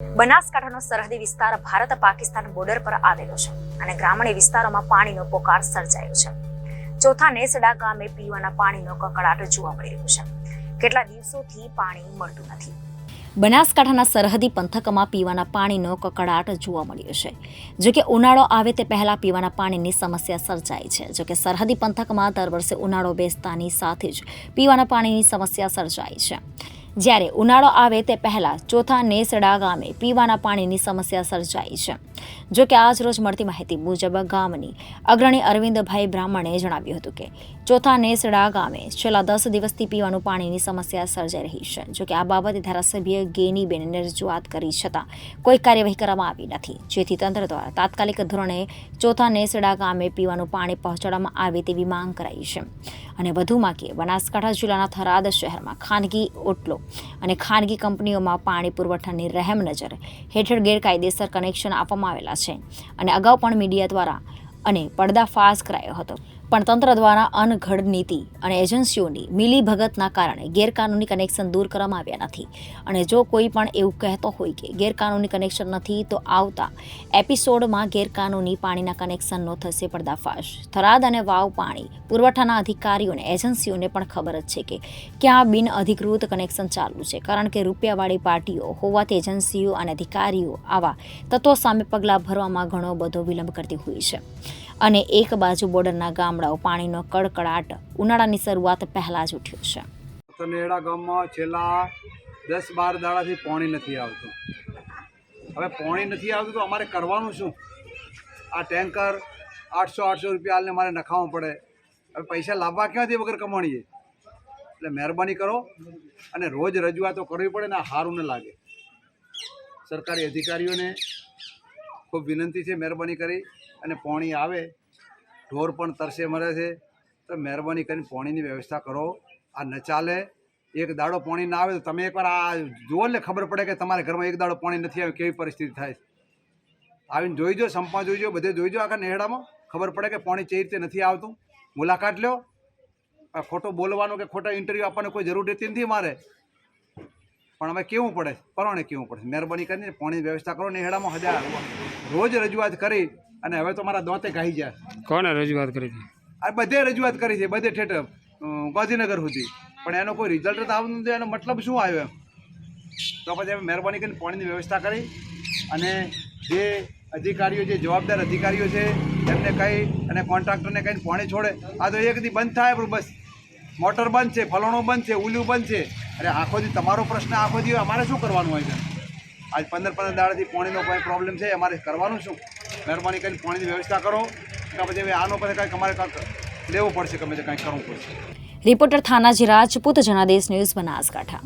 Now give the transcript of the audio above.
બનાસકાંઠાનો સરહદી વિસ્તાર ભારત પાકિસ્તાન બોર્ડર પર આવેલો છે અને ગ્રામીણ વિસ્તારોમાં પાણીનો પોકાર સર્જાયો છે. ચોથા નેસડા ગામે પીવાના પાણીનો કકળાટ જોવા મળી રહ્યો છે. કેટલા દિવસોથી પાણી મળતું નથી. બનાસકાંઠાના સરહદી પંથકમાં પીવાના પાણીનો કકળાટ જોવા મળ્યો છે. જોકે ઉનાળો આવે તે પહેલા પીવાના પાણીની સમસ્યા સર્જાય છે. જોકે સરહદી પંથકમાં દર વર્ષે ઉનાળો બેસતાની સાથે જ પીવાના પાણીની સમસ્યા સર્જાય છે. જ્યારે ઉનાળો આવે તે પહેલા ચોથા નેસડા ગામે પીવાના પાણીની સમસ્યા સર્જાઈ છે. જોકે આજ રોજ મળતી માહિતી મુજબ ગામની અગ્રણી અરવિંદભાઈ બ્રાહ્મણે જણાવ્યું હતું કે ચોથા નેસડા ગામે છેલ્લા 10 દિવસથી પીવાનું પાણીની સમસ્યા સર્જાઈ રહી છે. જોકે આ બાબતે ધારાસભ્ય ગેનીબેનને રજૂઆત કરી છતાં કોઈ કાર્યવાહી કરવામાં આવી નથી, જેથી તંત્ર દ્વારા તાત્કાલિક ધોરણે ચોથા નેસડા ગામે પીવાનું પાણી પહોંચાડવામાં આવે તેવી માંગ કરાઈ છે. અને વધુમાં કે બનાસકાંઠા જિલ્લાના થરાદ શહેરમાં ખાનગી ઓટલો અને ખાનગી કંપનીઓમાં પાણી પુરવઠાની રહેમ નજર હેઠળ ગેરકાયદેસર કનેક્શન આપવામાં આવેલા છે અને અગાઉ પણ મીડિયા દ્વારા અને પર્દાફાશ કરાયો હતો, પણ તંત્ર દ્વારા અનઘડ નીતિ અને એજન્સીઓની મિલીભગતના કારણે ગેરકાનૂની કનેક્શન દૂર કરવામાં આવ્યા નથી. અને જો કોઈ પણ એવું કહેતો હોય કે ગેરકાનૂની કનેક્શન નથી, તો આવતા એપિસોડમાં ગેરકાનૂની પાણીના કનેક્શનનો થશે પર્દાફાશ. થરાદ અને વાવ પાણી પુરવઠાના અધિકારીઓને એજન્સીઓને પણ ખબર જ છે કે ક્યાં બિન અધિકૃત કનેક્શન ચાલુ છે, કારણ કે રૂપિયાવાળી પાર્ટીઓ હોવાથી એજન્સીઓ અને અધિકારીઓ આવા તત્વો સામે પગલાં ભરવામાં ઘણો બધો વિલંબ કરતી હોય છે. અને એક બાજુ બોર્ડરના ગામડાઓ પાણીનો કડકડાટ ઉનાળાની શરૂઆત પહેલા જ ઉઠ્યો છે. નેસડા ગામમાં છેલ્લા 10-12 દાડાથી પાણી નથી આવતું. હવે પાણી નથી આવતું તો અમારે કરવાનું શું? આ ટેન્કર 800 રૂપિયા હાલને મારે નખાવવું પડે. હવે પૈસા લાવવા ક્યાંથી વગર કમાણીએ? એટલે મહેરબાની કરો અને રોજ રજૂઆતો કરવી પડે ને સારું ન લાગે. સરકારી અધિકારીઓને ખૂબ વિનંતી છે, મહેરબાની કરી અને પાણી આવે, ઢોર પણ તરસે મરે છે, તો મહેરબાની કરીને પાણીની વ્યવસ્થા કરો. આ ન ચાલે. એક દાડો પાણી ના આવે તો તમે એકવાર આ જુઓ ને, ખબર પડે કે તમારા ઘરમાં એક દાડો પાણી નથી આવ્યું કેવી પરિસ્થિતિ થાય. આવીને જોઈજો, સંપમાં જોઈજો, બધે જોઈજો, આખા નેહડામાં ખબર પડે કે પાણી કઈ રીતે નથી આવતું. મુલાકાત લો. ખોટો બોલવાનો કે ખોટા ઇન્ટરવ્યૂ આપવાની કોઈ જરૂર રહેતી નથી મારે, પણ હવે કેવું પડે, પરવાણે કેવું પડે. મહેરબાની કરીને પાણીની વ્યવસ્થા કરો. નેહડામાં હજાર રોજ રજૂઆત કરી અને હવે તો મારા દાંતે ઘાઈ જાય. કોને રજૂઆત કરી હતી? આ બધે રજૂઆત કરી છે, બધે ઠેઠ ગાંધીનગર સુધી, પણ એનો કોઈ રિઝલ્ટ તો આવતું નથી. એનો મતલબ શું આવ્યો એમ? તો પછી હવે મહેરબાની કરીને પાણીની વ્યવસ્થા કરી અને જે અધિકારીઓ, જે જવાબદાર અધિકારીઓ છે એમને કહી અને કોન્ટ્રાક્ટરને કહીને પાણી છોડે. આ તો એક દી બંધ થાય પણ બસ, મોટર બંધ છે, ફલાણું બંધ છે, ઉલ્યું બંધ છે. અરે આખો દી તમારો પ્રશ્ન, આખો દી અમારે શું કરવાનું હોય છે? આજ 15 દાડાથી પાણીનો કોઈ પ્રોબ્લેમ છે, અમારે કરવાનું શું? મહેરબાની કરીને પાણીની વ્યવસ્થા કરો. કે પછી હવે આનો પછી કાંઈક અમારે કાંઈક લેવું પડશે, ગમે તે કાંઈક કરવું પડશે. Reporter Thanaji Rajput, Janadesh news, Banaskantha.